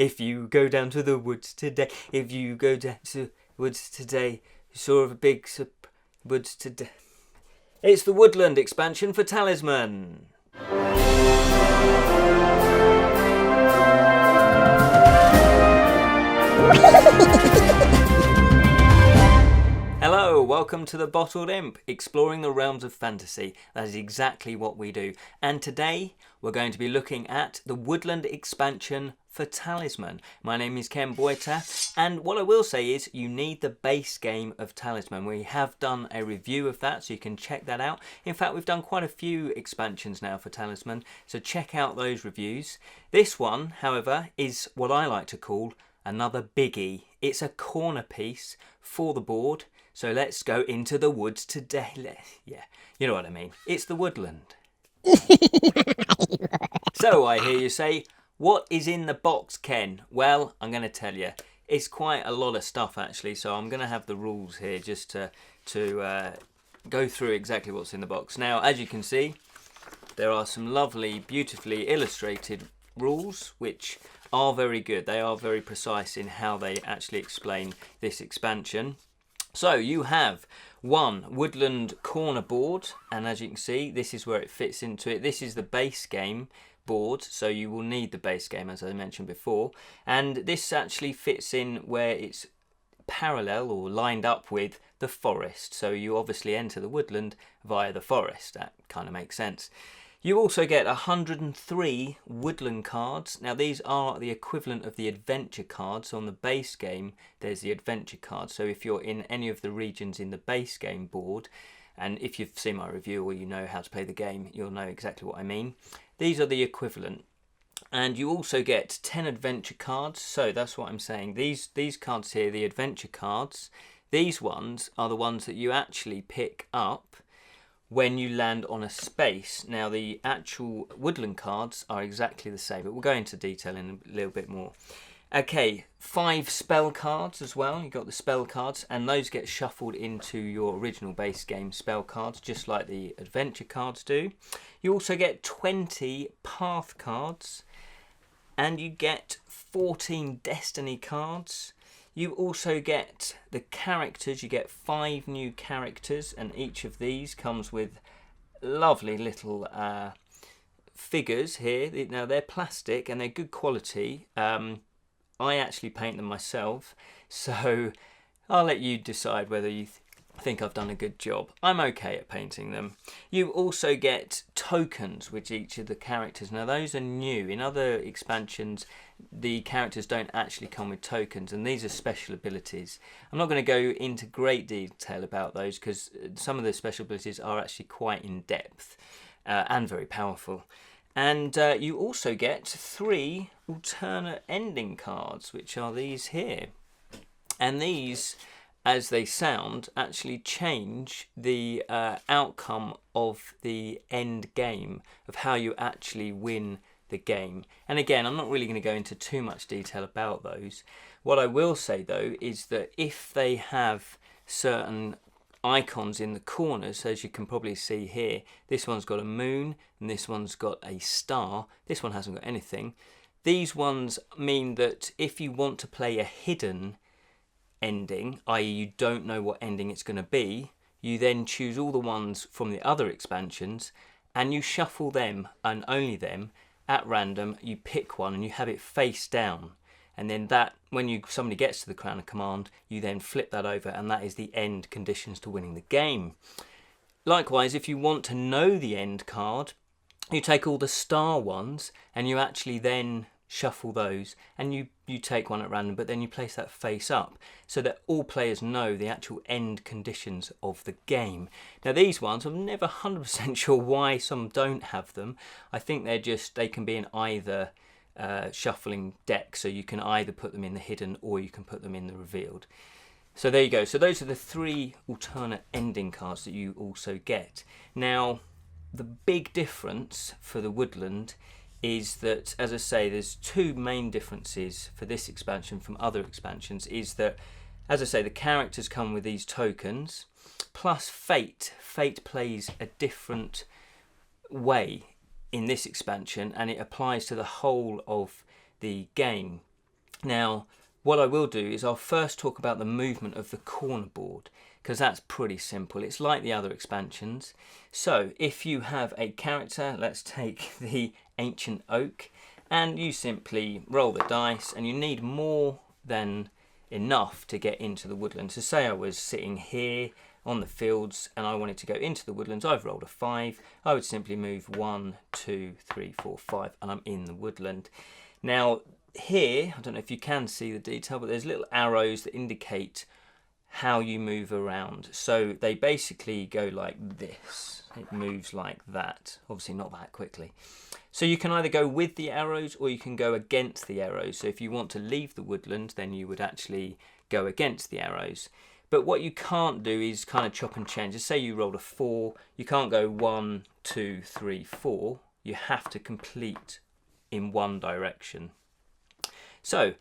If you go down to the woods today, if you go down to the woods today, you saw a big woods today. It's the Woodland expansion for Talisman. Hello, welcome to the Bottled Imp, exploring the realms of fantasy. That is exactly what we do. And today we're going to be looking at the Woodland expansion for Talisman. My name is Ken Boyta, and what I will say is you need the base game of Talisman. We have done a review of that, so you can check that out. In fact, we've done quite a few expansions now for Talisman, so check out those reviews. This one, however, is what I like to call another biggie. It's a corner piece for the board. So let's go into the woods today. Yeah, you know what I mean. It's the Woodland. So I hear you say, what is in the box, Ken? Well, I'm going to tell you. It's quite a lot of stuff, actually. So I'm going to have the rules here just to go through exactly what's in the box. Now, as you can see, there are some lovely, beautifully illustrated rules, which are very good. They are very precise in how they actually explain this expansion. So you have one Woodland corner board, and as you can see, this is where it fits into it. This is the base game board, so you will need the base game, as I mentioned before. And this actually fits in where it's parallel or lined up with the forest. So you obviously enter the woodland via the forest. That kind of makes sense. You also get 103 woodland cards. Now these are the equivalent of the adventure cards. So on the base game, there's the adventure card. So if you're in any of the regions in the base game board, and if you've seen my review or you know how to play the game, you'll know exactly what I mean. These are the equivalent. And you also get 10 adventure cards. So that's what I'm saying. These cards here, the adventure cards, these ones are the ones that you actually pick up when you land on a space. Now the actual woodland cards are exactly the same, but we'll go into detail in a little bit more. Okay, 5 spell cards as well. You've got the spell cards, and those get shuffled into your original base game spell cards, just like the adventure cards do. You also get 20 path cards, and you get 14 destiny cards. You also get the characters. You get 5 new characters, and each of these comes with lovely little figures here. Now they're plastic and they're good quality. I actually paint them myself, so I'll let you decide whether you think I've done a good job. I'm okay at painting them. You also get tokens with each of the characters. Now those are new. In other expansions, the characters don't actually come with tokens, and these are special abilities. I'm not going to go into great detail about those because some of the special abilities are actually quite in depth and very powerful. And you also get 3 alternate ending cards, which are these here. And these, as they sound, actually change the outcome of the end game, of how you actually win the game. And again, I'm not really going to go into too much detail about those. What I will say though is that if they have certain icons in the corners, as you can probably see here, this one's got a moon and this one's got a star. This one hasn't got anything. These ones mean that if you want to play a hidden ending, i.e. you don't know what ending it's going to be, you then choose all the ones from the other expansions and you shuffle them, and only them, at random. You pick one and you have it face down, and then that, when somebody gets to the crown of command, you then flip that over, and that is the end conditions to winning the game. Likewise, if you want to know the end card, you take all the star ones and you actually then shuffle those, and you take one at random, but then you place that face up so that all players know the actual end conditions of the game. Now these ones, I'm never 100% sure why some don't have them. I think they can be in either shuffling deck, so you can either put them in the hidden or you can put them in the revealed. So there you go. So those are the 3 alternate ending cards that you also get. Now the big difference for the Woodland is that, as I say, there's 2 main differences for this expansion from other expansions. Is that, as I say, the characters come with these tokens, plus fate. Fate plays a different way in this expansion, and it applies to the whole of the game. Now, what I will do is I'll first talk about the movement of the corner board, because that's pretty simple. It's like the other expansions. So if you have a character, let's take the Ancient Oak, and you simply roll the dice, and you need more than enough to get into the woodland. So say I was sitting here on the fields and I wanted to go into the woodlands. I've rolled a 5. I would simply move 1, 2, 3, 4, 5, and I'm in the woodland. Now here, I don't know if you can see the detail, but there's little arrows that indicate how you move around. So they basically go like this. It moves like that. Obviously not that quickly. So you can either go with the arrows or you can go against the arrows. So if you want to leave the woodland, then you would actually go against the arrows. But what you can't do is kind of chop and change. Just say you rolled a 4, you can't go 1, 2, 3, 4. You have to complete in one direction. So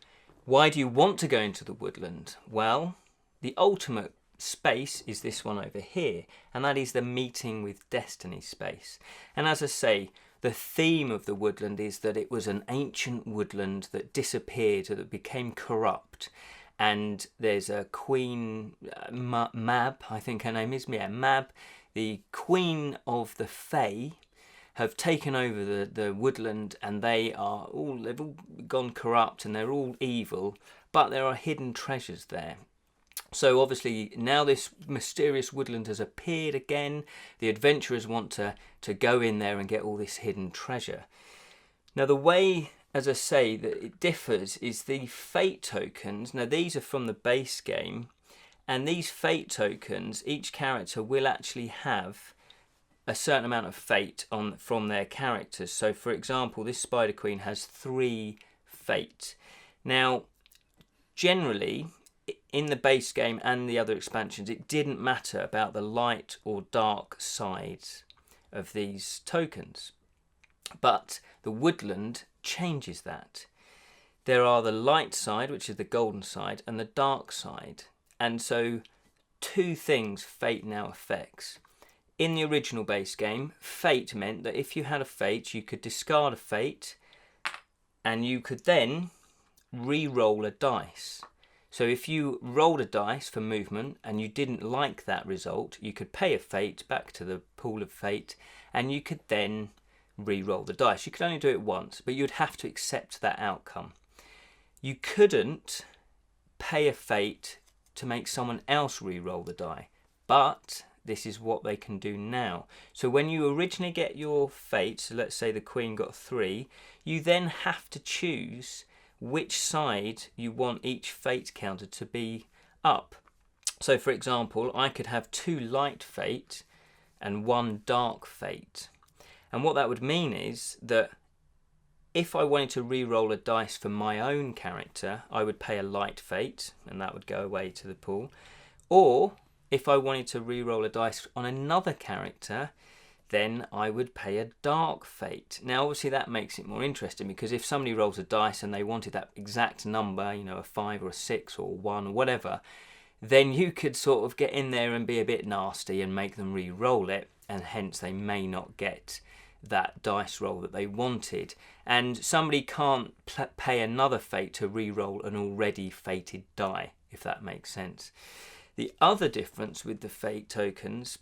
why do you want to go into the woodland? Well, the ultimate space is this one over here, and that is the meeting with destiny space. And as I say, the theme of the woodland is that it was an ancient woodland that disappeared, or that became corrupt. And there's a queen, Mab, I think her name is, Mab, the queen of the Fae, have taken over the woodland, and they've all gone corrupt and they're all evil, but there are hidden treasures there. So obviously now this mysterious woodland has appeared again. The adventurers want to go in there and get all this hidden treasure. Now the way, as I say, that it differs is the fate tokens. Now these are from the base game, and these fate tokens, each character will actually have a certain amount of fate from their characters. So for example, this Spider Queen has 3 fate. Now generally in the base game and the other expansions, it didn't matter about the light or dark sides of these tokens, but the woodland changes that. There are the light side, which is the golden side, and the dark side, and so 2 things fate now affects. In the original base game, fate meant that if you had a fate, you could discard a fate and you could then re-roll a dice. So if you rolled a dice for movement and you didn't like that result, you could pay a fate back to the pool of fate, and you could then re-roll the dice. You could only do it once, but you'd have to accept that outcome. You couldn't pay a fate to make someone else re-roll the die, but this is what they can do now. So when you originally get your fate, so let's say the Queen got 3, you then have to choose which side you want each fate counter to be up. So for example, I could have 2 light fate and 1 dark fate. And what that would mean is that if I wanted to re-roll a dice for my own character, I would pay a light fate and that would go away to the pool. Or if I wanted to re-roll a dice on another character, then I would pay a dark fate. Now obviously that makes it more interesting, because if somebody rolls a dice and they wanted that exact number, you know, a 5 or a 6 or 1 or whatever, then you could sort of get in there and be a bit nasty and make them re-roll it, and hence they may not get that dice roll that they wanted. And somebody can't pay another fate to re-roll an already fated die, if that makes sense. The other difference with the fate tokens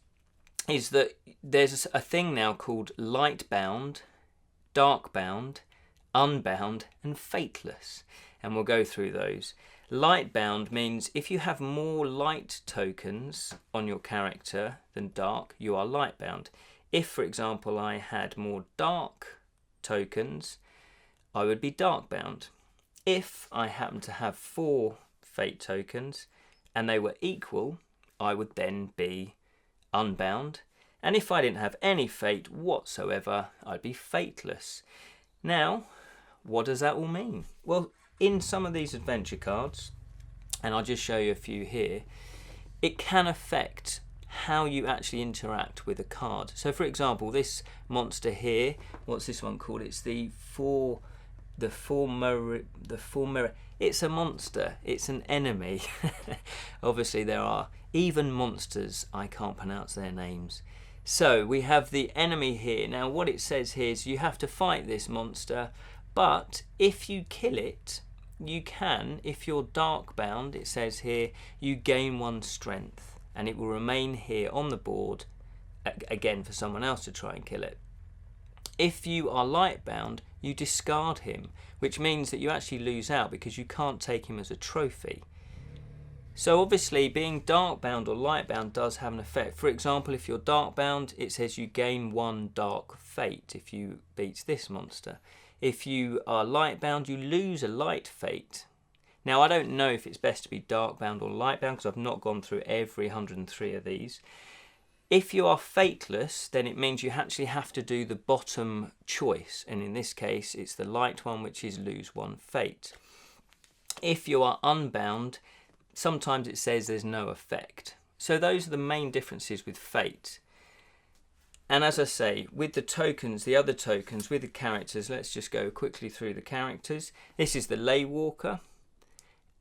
is that there's a thing now called light bound, dark bound, unbound and fateless, and we'll go through those. Light bound means if you have more light tokens on your character than dark, you are light bound. If, for example, I had more dark tokens, I would be dark bound. If I happen to have 4 fate tokens and they were equal, I would then be unbound. And if I didn't have any fate whatsoever, I'd be fateless. Now, what does that all mean? Well, in some of these adventure cards, and I'll just show you a few here, it can affect how you actually interact with a card. So for example, this monster here, what's this one called? It's the four mirror. It's a monster, it's an enemy. Obviously there are even monsters, I can't pronounce their names. So we have the enemy here. Now what it says here is you have to fight this monster, but if you kill it, you can, if you're dark bound, it says here, you gain 1 strength, and it will remain here on the board, again for someone else to try and kill it. If you are light bound, you discard him, which means that you actually lose out because you can't take him as a trophy. So obviously being dark bound or light bound does have an effect. For example, if you're dark bound, it says you gain 1 dark fate if you beat this monster. If you are light bound, you lose a light fate. Now I don't know if it's best to be dark bound or light bound because I've not gone through every 103 of these. If you are fateless, then it means you actually have to do the bottom choice, and in this case it's the light one, which is lose 1 fate. If you are unbound, sometimes it says there's no effect. So those are the main differences with fate. And as I say, with the tokens, the other tokens, with the characters, let's just go quickly through the characters. This is the Leywalker,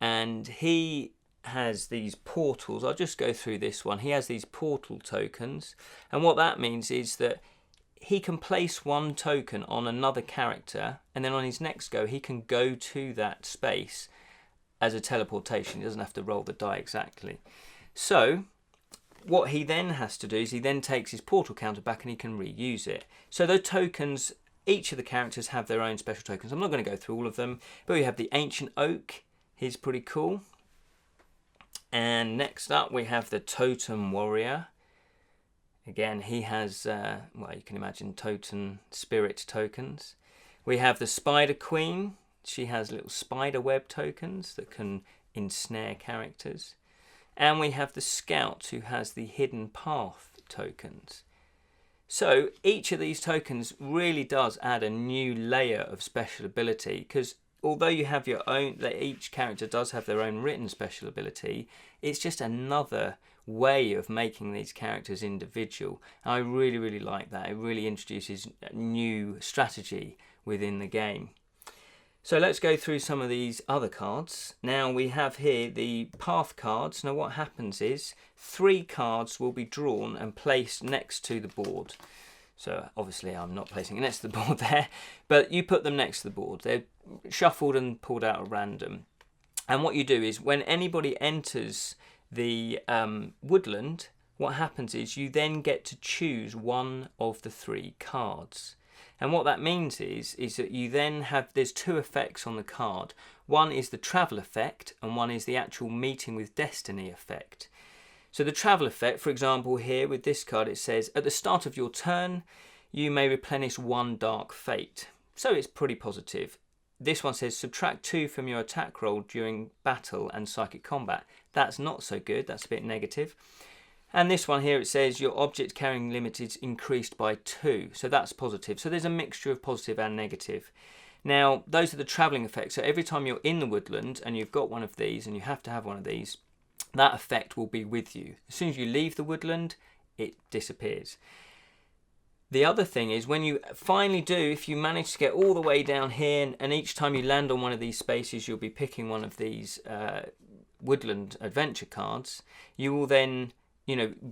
and he has these portals. I'll just go through this one. He has these portal tokens, and what that means is that he can place 1 token on another character, and then on his next go he can go to that space as a teleportation. He doesn't have to roll the die exactly. So what he then has to do is he then takes his portal counter back and he can reuse it. So those tokens, each of the characters have their own special tokens. I'm not going to go through all of them, but we have the Ancient Oak. He's pretty cool. And next up we have the Totem Warrior. Again, he has, well, you can imagine totem spirit tokens. We have the Spider Queen. She has little spider web tokens that can ensnare characters. And we have the Scout, who has the Hidden Path tokens. So each of these tokens really does add a new layer of special ability, because although you have your own, each character does have their own written special ability, it's just another way of making these characters individual. I really, really like that. It really introduces a new strategy within the game. So let's go through some of these other cards. Now we have here the path cards. Now what happens is 3 cards will be drawn and placed next to the board. So obviously I'm not placing it next to the board there, but you put them next to the board. They're shuffled and pulled out at random. And what you do is when anybody enters the woodland, what happens is you then get to choose 1 of the 3 cards. And what that means is that you then have, there's 2 effects on the card. One is the travel effect and one is the actual meeting with destiny effect. So the travel effect, for example, here with this card, it says at the start of your turn, you may replenish 1 dark fate. So it's pretty positive. This one says subtract 2 from your attack roll during battle and psychic combat. That's not so good. That's a bit negative. And this one here, it says your object carrying limit is increased by 2. So that's positive. So there's a mixture of positive and negative. Now, those are the travelling effects. So every time you're in the woodland and you've got one of these and you have to have one of these, that effect will be with you. As soon as you leave the woodland, it disappears. The other thing is when you finally do, if you manage to get all the way down here and each time you land on one of these spaces, you'll be picking one of these woodland adventure cards, you will then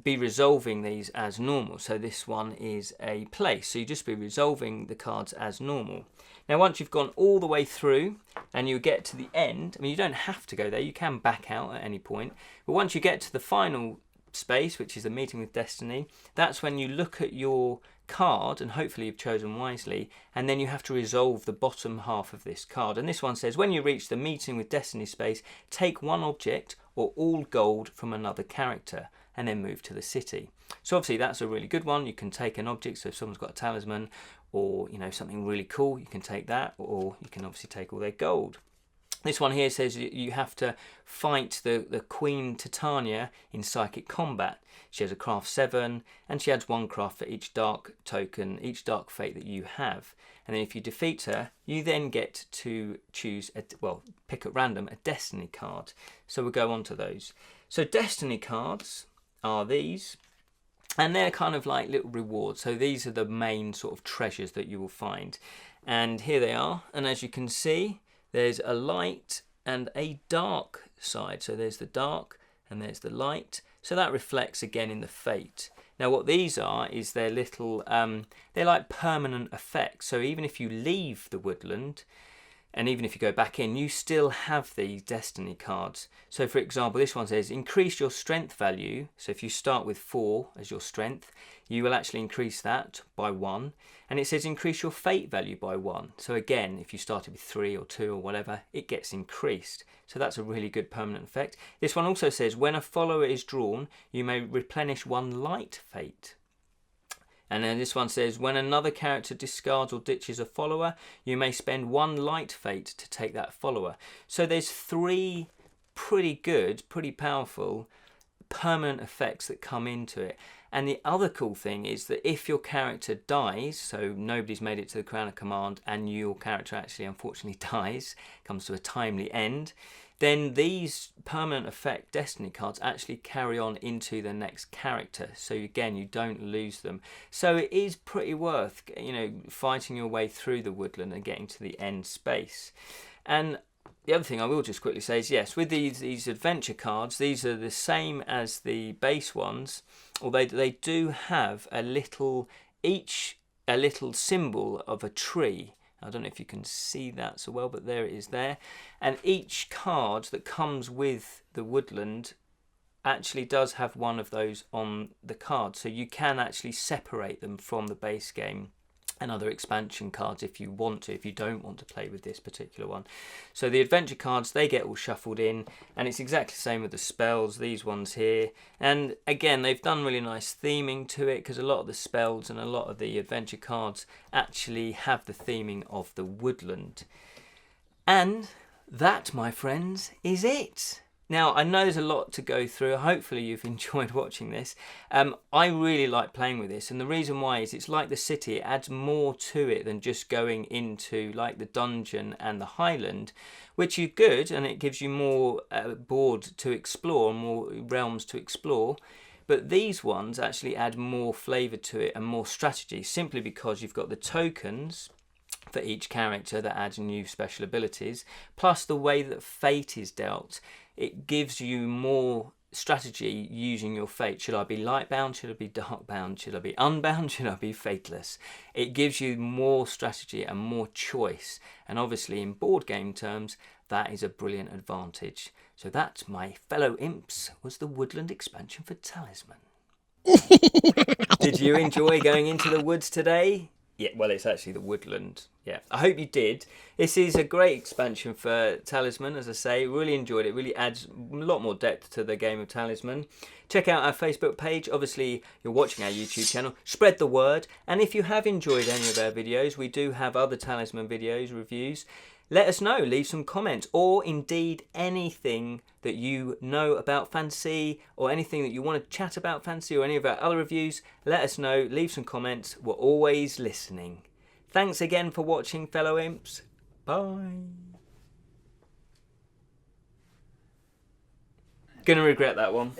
be resolving these as normal. So this one is a place. So you just be resolving the cards as normal. Now, once you've gone all the way through and you get to the end, I mean, you don't have to go there. You can back out at any point. But once you get to the final space, which is the meeting with destiny, that's when you look at your card and hopefully you've chosen wisely, and then you have to resolve the bottom half of this card. And this one says when you reach the meeting with destiny space, take 1 object or all gold from another character and then move to the city. So obviously that's a really good one. You can take an object, so if someone's got a talisman or something really cool, you can take that, or you can obviously take all their gold. This one here says you have to fight the Queen Titania in psychic combat. She has a craft 7 and she adds 1 craft for each dark token, each dark fate that you have. And then if you defeat her, you then get to choose, pick at random a destiny card. So we'll go on to those. So destiny cards are these, and they're kind of like little rewards. So these are the main sort of treasures that you will find. And here they are. And as you can see, there's a light and a dark side. So there's the dark and there's the light. So that reflects again in the fate. Now what these are is they're little, they're like permanent effects. So even if you leave the woodland and even if you go back in, you still have these destiny cards. So for example, this one says increase your strength value. So if you start with 4 as your strength, you will actually increase that by 1. And it says increase your fate value by 1. So again, if you started with 3 or 2 or whatever, it gets increased. So that's a really good permanent effect. This one also says when a follower is drawn, you may replenish 1 light fate. And then this one says, when another character discards or ditches a follower, you may spend 1 light fate to take that follower. So there's 3 pretty good, pretty powerful permanent effects that come into it. And the other cool thing is that if your character dies, so nobody's made it to the Crown of Command and your character actually unfortunately dies, comes to a timely end, then these permanent effect destiny cards actually carry on into the next character. So again, you don't lose them. So it is pretty worth, you know, fighting your way through the woodland and getting to the end space. And the other thing I will just quickly say is, yes, with these adventure cards, these are the same as the base ones, although they do have a little symbol of a tree. I don't know if you can see that so well, but there it is there. And each card that comes with the woodland actually does have one of those on the card. So you can actually separate them from the base game and other expansion cards if you want to, if you don't want to play with this particular one. So the adventure cards, they get all shuffled in, and it's exactly the same with the spells, these ones here. And again, they've done really nice theming to it, because a lot of the spells and a lot of the adventure cards actually have the theming of the woodland. And that, my friends, is it. Now, I know there's a lot to go through. Hopefully you've enjoyed watching this. I really like playing with this, and the reason why is it's like the city. It adds more to it than just going into like the dungeon and the highland, which is good, and it gives you more board to explore, more realms to explore. But these ones actually add more flavour to it and more strategy, simply because you've got the tokens for each character that adds new special abilities, plus the way that fate is dealt. It gives you more strategy using your fate. Should I be light bound? Should I be dark bound? Should I be unbound? Should I be fateless? It gives you more strategy and more choice. And obviously in board game terms, that is a brilliant advantage. So that, my fellow imps, was the Woodland expansion for Talisman. Did you enjoy going into the woods today? Yeah, well, it's actually the woodland. Yeah, I hope you did. This is a great expansion for Talisman, as I say. Really enjoyed it. Really adds a lot more depth to the game of Talisman. Check out our Facebook page. Obviously, you're watching our YouTube channel. Spread the word. And if you have enjoyed any of our videos, we do have other Talisman videos, reviews. Let us know, leave some comments, or indeed anything that you know about Fantasy, or anything that you want to chat about Fantasy, or any of our other reviews. Let us know, leave some comments. We're always listening. Thanks again for watching, fellow imps. Bye. Gonna regret that one.